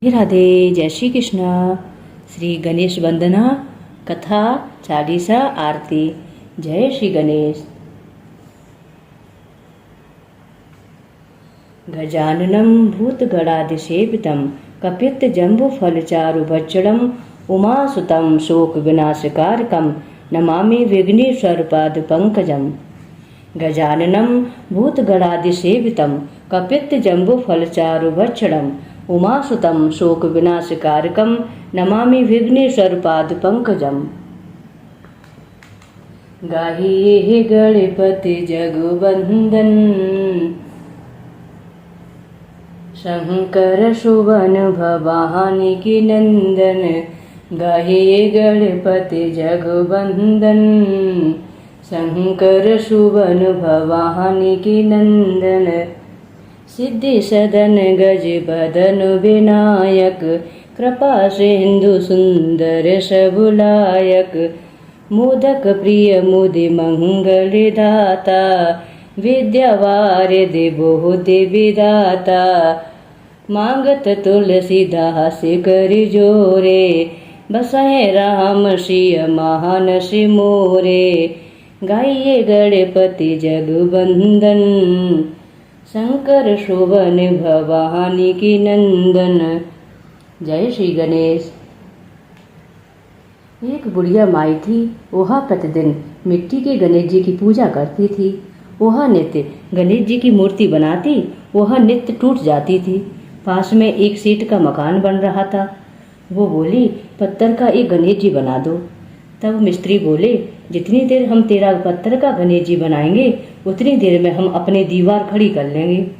राधे राधे। जय श्री कृष्ण। श्री गणेश वंदना कथा चालीसा आरती। जय श्री गणेश। गजाननं भूतगणाधिसेवितं कपित्थजम्बुफलचारुभक्षणं उमासुतं शोकविनाशकारकं नमामि विघ्नेश्वरपादपङ्कजम्। गजाननं भूतगणाधिसेवितं कपित्थजम्बुफलचारुभक्षणं उमासुतं शोकविनाशकारकं नमामि विघ्नेश्वरपादपङ्कजम्। गाहिए गणपति जगवंदन शंकर सुवन भवानी की नंदन। गाहिए गणपति जगवंदन शंकर सुवन भवानी की नंदन। सिद्धि सदन गज बदन विनायक कृपा सिंधु सुंदर सबुलायक। मोदक प्रिय मुदि मंगल दाता विद्यावारिधि बहुधि विदाता। मांगत तुलसीदास कर जोरे बसहे राम सिय महानस मोरे। गाइए गणपति जगवंदन शंकर शोभन भवानी की नंदन। जय श्री गणेश। एक बुढ़िया माई थी। वह प्रतिदिन मिट्टी के गणेश जी की पूजा करती थी। वह नित्य गणेश जी की मूर्ति बनाती, वह नित्य टूट जाती थी। पास में एक सेठ का मकान बन रहा था। वो बोली, पत्थर का एक गणेश जी बना दो। तब मिस्त्री बोले, जितनी देर हम तेरा पत्थर का गणेश जी बनाएंगे उतनी देर में हम अपनी दीवार खड़ी कर लेंगे।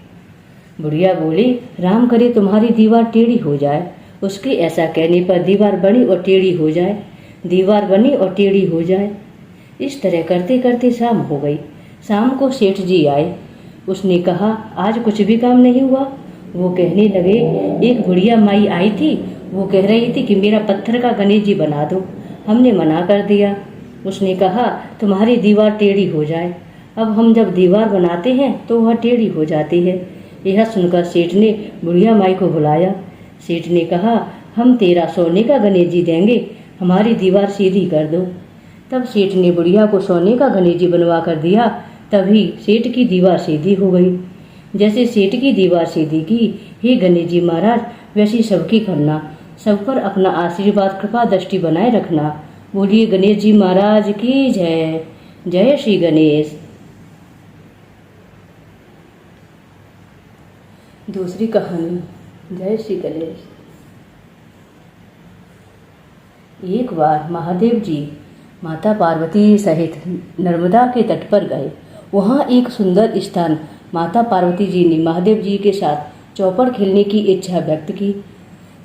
बुढ़िया बोली, राम करे तुम्हारी दीवार टेढ़ी हो जाए। उसके ऐसा कहने पर दीवार बनी और टेढ़ी हो जाए, दीवार बनी और टेढ़ी हो जाए। इस तरह करते करते शाम हो गई। शाम को सेठ जी आए। उसने कहा, आज कुछ भी काम नहीं हुआ। वो कहने लगे, एक बुढ़िया माई आई थी, वो कह रही थी कि मेरा पत्थर का गणेश जी बना दो। हमने मना कर दिया। उसने कहा, तुम्हारी दीवार टेढ़ी हो जाए। अब हम जब दीवार बनाते हैं तो वह टेढ़ी हो जाती है। यह सुनकर सेठ ने बुढ़िया माई को बुलाया। सेठ ने कहा, हम तेरा सोने का गणेश जी देंगे, हमारी दीवार सीधी कर दो। तब सेठ ने बुढ़िया को सोने का गणेश जी बनवा कर दिया। तभी सेठ की दीवार सीधी हो गई। जैसे सेठ की दीवार सीधी की, हे गणेश जी महाराज वैसी सबकी करना, सब पर अपना आशीर्वाद कृपा दृष्टि बनाए रखना। बोलिए गणेश जी महाराज की जय। जय श्री गणेश। दूसरी कहानी। जय श्री गणेश। एक बार महादेव जी माता पार्वती सहित नर्मदा के तट पर गए। वहाँ एक सुंदर स्थान माता पार्वती जी ने महादेव जी के साथ चौपड़ खेलने की इच्छा व्यक्त की।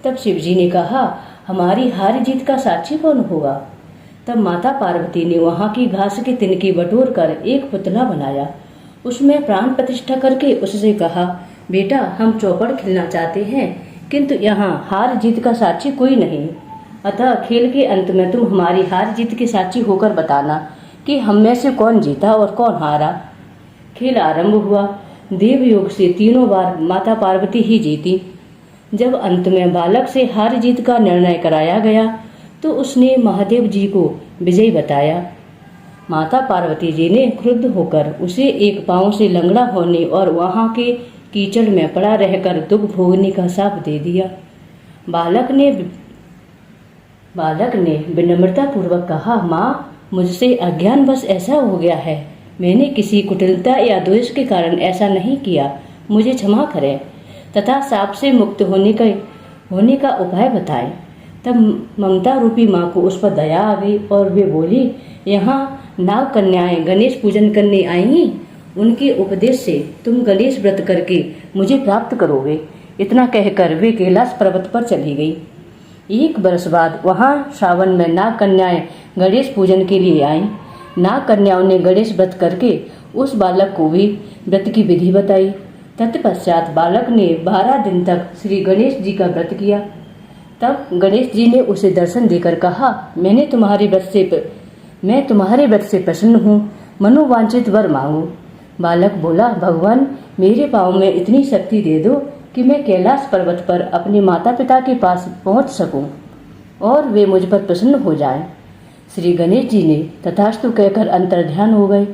तब शिव जी ने कहा, हमारी हार जीत का साक्षी कौन होगा। तब माता पार्वती ने वहाँ की घास के तिनके बटोर कर एक पुतला बनाया। उसमें प्राण प्रतिष्ठा करके उससे कहा, बेटा हम चौपड़ खेलना चाहते हैं, किंतु यहाँ हार जीत का साक्षी कोई नहीं। अतः खेल के अंत में तुम हमारी हार जीत के साक्षी होकर बताना कि हम में से कौन जीता और कौन हारा। खेल आरंभ हुआ। देवयोग से तीनों बार माता पार्वती ही जीती। जब अंत में बालक से हार जीत का निर्णय कराया गया तो उसने महादेव जी को विजयी बताया। माता पार्वती जी ने क्रुद्ध होकर उसे एक पांव से लंगड़ा होने और वहां के कीचड़ में पड़ा रहकर दुख भोगने का शाप दे दिया। बालक ने विनम्रता पूर्वक कहा, माँ मुझसे अज्ञानवश ऐसा हो गया है। मैंने किसी कुटिलता या द्वेष के कारण ऐसा नहीं किया, मुझे क्षमा करें तथा शाप से मुक्त होने का उपाय बताएं। तब ममता रूपी माँ को उस पर दया आ गई और वे बोली, यहाँ नाग कन्याएं गणेश पूजन करने आएंगी, उनके उपदेश से तुम गणेश व्रत करके मुझे प्राप्त करोगे। इतना कहकर वे कैलाश पर्वत पर चली गई। एक वर्ष बाद वहाँ श्रावण में नाग कन्याएं गणेश पूजन के लिए आईं। नाग कन्याओं ने गणेश व्रत करके उस बालक को भी व्रत की विधि बताई। तत्पश्चात बालक ने 12 दिन तक श्री गणेश जी का व्रत किया। तब गणेश जी ने उसे दर्शन देकर कहा, मैं तुम्हारे व्रत से प्रसन्न हूँ, मनोवांछित वर मांगो। बालक बोला, भगवान मेरे पाँव में इतनी शक्ति दे दो कि मैं कैलाश पर्वत पर अपने माता पिता के पास पहुंच सकूं और वे मुझ पर प्रसन्न हो जाएं। श्री गणेश जी ने तथास्तु कहकर अंतर्ध्यान हो गए।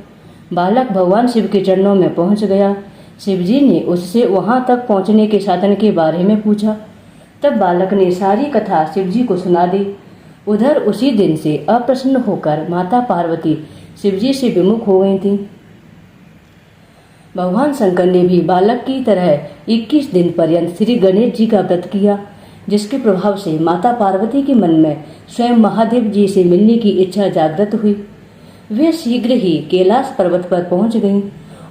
बालक भगवान शिव के चरणों में पहुंच गया। शिव जी ने उससे वहां तक पहुंचने के साधन के बारे में पूछा। तब बालक ने सारी कथा शिव जी को सुना दी। उधर उसी दिन से अप्रसन्न होकर माता पार्वती शिव जी से विमुख हो गई थी। भगवान शंकर ने भी बालक की तरह 21 दिन पर्यंत श्री गणेश जी का व्रत किया, जिसके प्रभाव से माता पार्वती के मन में स्वयं महादेव जी से मिलने की इच्छा जागृत हुई। वे शीघ्र ही कैलाश पर्वत पर पहुंच गईं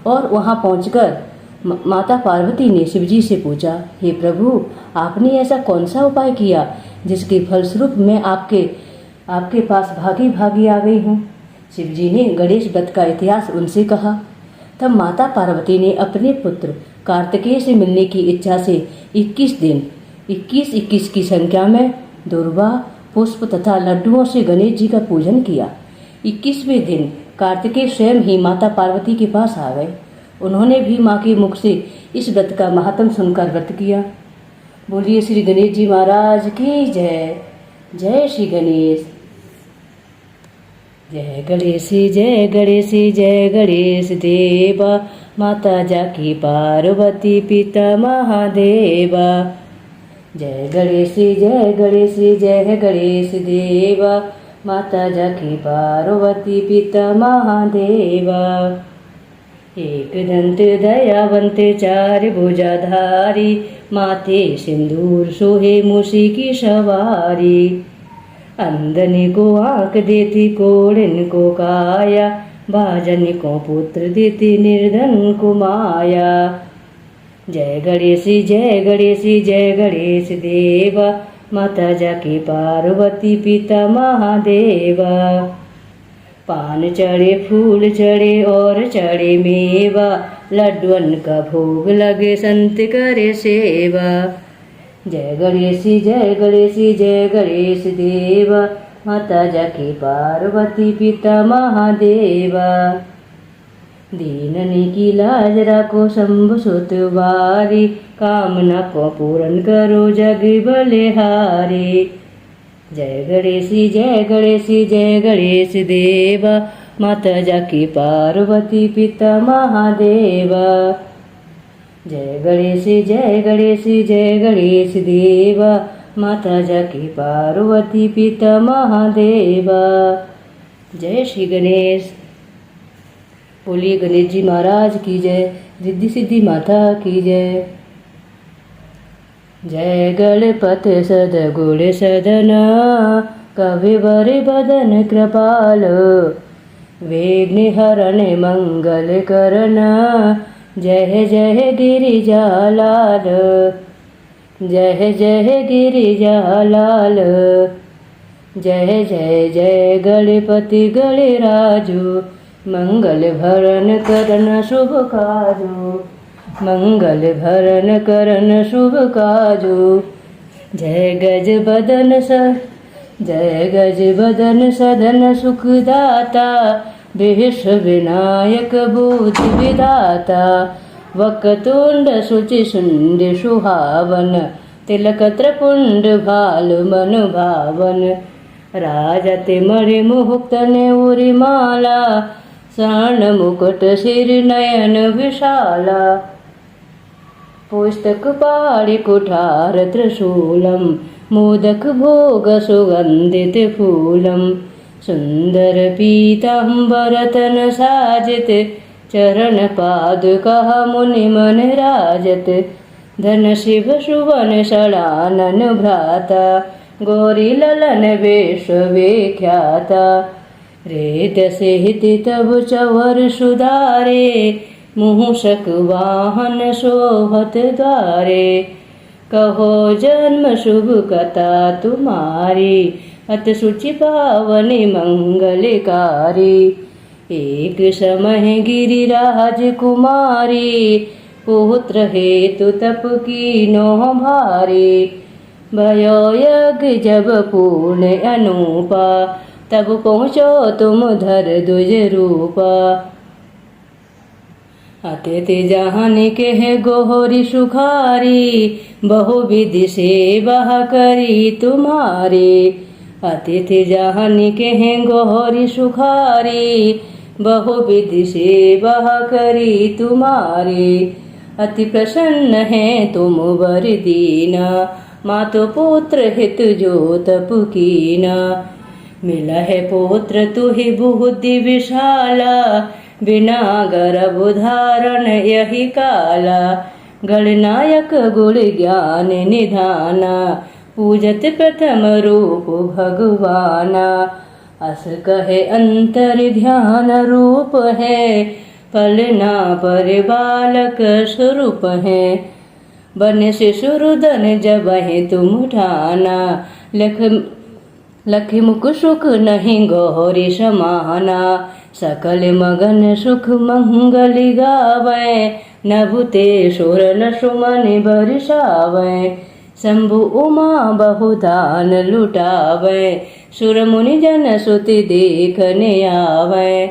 और वहां पहुंचकर माता पार्वती ने शिव जी से पूछा, हे प्रभु, आपने ऐसा कौन सा उपाय किया जिसके फलस्वरूप मैं आपके पास भागी भागी आ गई हूँ। शिव जी ने गणेश व्रत का इतिहास उनसे कहा। तब माता पार्वती ने अपने पुत्र कार्तिकेय से मिलने की इच्छा से 21 दिन 21-21 की संख्या में दुर्वा, पुष्प तथा लड्डुओं से गणेश जी का पूजन किया। 21वें दिन कार्तिकेय स्वयं ही माता पार्वती के पास आ गए। उन्होंने भी माँ के मुख से इस व्रत का महात्म सुनकर व्रत किया। बोलिए श्री गणेश जी महाराज की जय। जय श्री गणेश। जय गणेश जय गणेश जय गणेश देवा, माता जाकी पार्वती पिता महादेवा। जय गणेश जय गणेश जय गणेश देवा, माता जाकी पार्वती पिता महादेवा। एक दंत दयावंत चार भुजाधारी, माथे सिंदूर सोहे मूसी की सवारी। अंधन को आंख देती कोढ़न को काया, भाजन को पुत्र देती निर्धन को माया। जय गणेश जय गणेश जय गणेश देवा, माता जाकी पार्वती पिता महादेवा। पान चढ़े फूल चढ़े और चढ़े मेवा, लड्डुअन का भोग लगे संत करे सेवा। जय गणेश जय गणेश जय गणेश देवा, माता जाकी पार्वती पिता महादेवा। दीननी की लाज राखो शंभु सुत वारी, कामना को पूर्ण करो जग बलिहारी। जय गणेश जय गणेश जय गणेश देवा, माता जाकी पार्वती पिता महादेवा। जय गणेश जय गणेश जय गणेश देवा, माता जाकी पार्वती पिता महादेवा। जय श्री गणेश। बोलिए गणेश जी महाराज की जय। रिद्धि सिद्धि माता की जय। जय गणपति सदगुण सदना, कविवर बदन कृपाल। विघ्न हरण मंगल करना, जय जय गिरिजालाल। जय जय गिरिजालाल। जय जय जय गणपति गणराजु, मंगल भरण करन शुभ काजु। मंगल भरण करन शुभ काजु। जय गज बदन सदन सुखदाता, विश्व विनायक बुद्धि विधाता। वक्रतुंड शुचि सुंदर सुहावन, तिलक त्रिपुंड भाल मन भावन। राजत मणि मुक्त ने उरी माला, स्वर्ण मुकुट सिर नयन विशाला। पुस्तक पाणि कुठार त्रिशूलम, मोदक भोग सुगंधित फूलम। सुंदर पीतांबर तन साजित, चरण पादुका मुनि मन राजत। धन शिव सुवन षडानन भ्राता, गौरी ललन वेश विख्याता। रेत सहित तब चवर सुधारे, मूषक वाहन शोभत द्वारे। कहो जन्म शुभ कथा तुम्हारी, अत शुचि पावनी मंगलकारी। एक समय गिरिराज कुमारी, पुत्र हेतु तप की नो भारी। भयो यज्ञ जब पूर्ण अनूपा, तब पहुँचो तुम धर द्विज रूपा। आते ते जहानी के है गोहरी सुखारी, बहुविधि सेवा करी तुम्हारी। आते थे जहानी के हैं गोहरी सुखारी, बहुविधि सेवा करी तुम्हारी। अति प्रसन्न है तुम वर दीना, मातो पुत्र हित जो तप कीना। मिला है पुत्र तुहि बुद्धि विशाला, बिना गर्भ धारण यही काला। गणनायक गुण ज्ञान निधाना, पूजत प्रथम रूप भगवाना। अस कहे अंतर ध्यान रूप है, पलना पर बालक स्वरूप है। बन शिशुरुदन जब है तुम ठाना, लख मुख सुख नहीं गौरी समाना। सकल मगन सुख मंगल गावे, नभुते सुर न सुमन बरसावे। शंभु उमा बहुदान लुटावे, सुर मुनि जन सुति देखने आवे।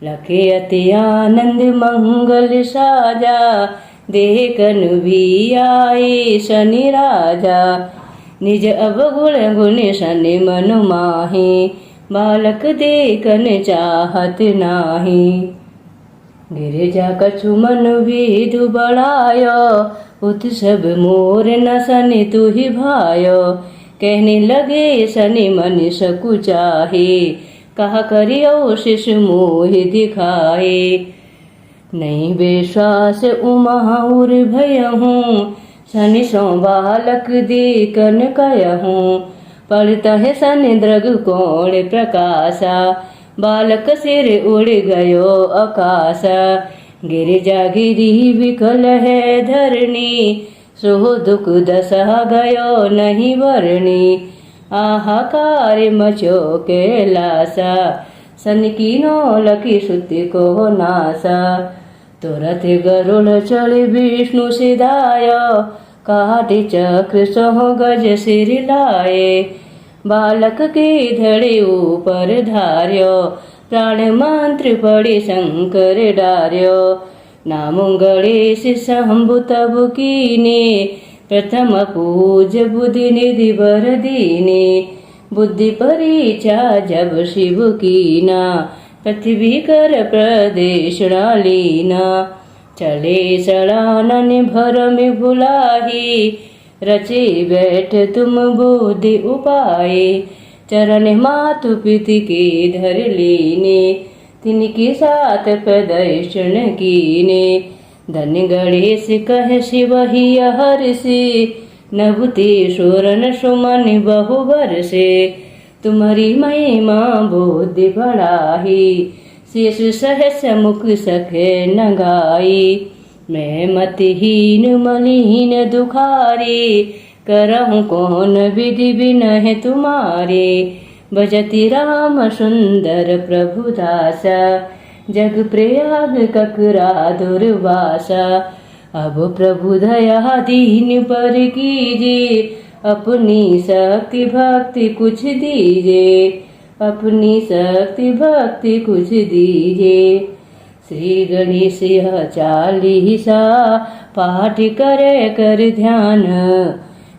लखे अति आनंद मंगल साजा, देखन भी आए शनि राजा। निज अवगुण गुण शनि मन माही, बालक देखन चाहत नाही। गिरिजा कछु मन विधु बढ़ायो, उत्सव मोर न शनि तुहि भायो। कहने लगे शनि मन सकुचाहे, कहा करियो शिशु मोह दिखाए। नहीं विश्वास उमा उर भयहूँ, शनि सो बालक देखन कहूँ। पढ़ता है शनि द्रग कोण प्रकाशा, बालक सिर उड़ गयो आकाशा। गिरिजा गिरी विकल है धरणी, सो दुख दशा गयो नहीं वरणी। आहाकार मचो कैलासा, शनि कीनो लकी सुति को नासा। तुरत गरुड़ चढ़ विष्णु सिधायो, काटि चक्र सो गज सिर लाए। बालक के धड़े ऊपर धार्यो, प्राण मंत्र पड़े शंकर डार्यो। नाम गणेश शंभु तब कीने, प्रथम पूज बुद्धि निधि बर दीने। बुद्धि परीक्षा जब शिव कीना, पृथ्वी कर प्रदेशना लीना। चले सड़ानन भरम भुलाही, रचे बैठ तुम बुद्धि उपाय। चरण मातु पिति के धर लीने, तिनके साथ प्रदर्शन कीने। धन गणेश कह शिव ही हर्षि, नभुते सुरन सुमन बहु बरसे। तुम्हारी महिमा बुद्धि बढ़ाही, शेष सहस मुख सखे न गाई। मैं मतिहीन मलिहीन दुखारी, करहूँ कौन विधि बिनह तुम्हारे। भजति राम सुंदर प्रभु दासा, जग प्रयाग ककरा दुर्वासा। अब प्रभु दया दीन पर कीजिए, अपनी शक्ति भक्ति कुछ दीजिए। अपनी शक्ति भक्ति कुछ दीजिए। श्री गणेश चालीसा पाठ करे कर ध्यान,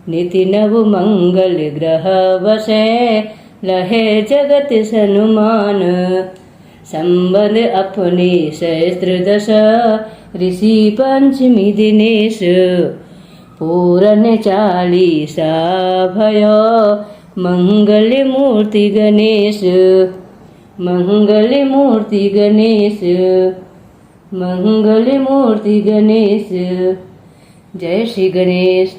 निति नव मंगल ग्रह वसे लहे जगत सनुमान। संबंध अपने सहस्त्र दश, ऋषि पंचमी दिनेश। पूरन चालीसा भयो, मंगल मूर्ति गणेश। मंगल मूर्ति गणेश, मंगल मूर्ति गणेश। जय श्री गणेश।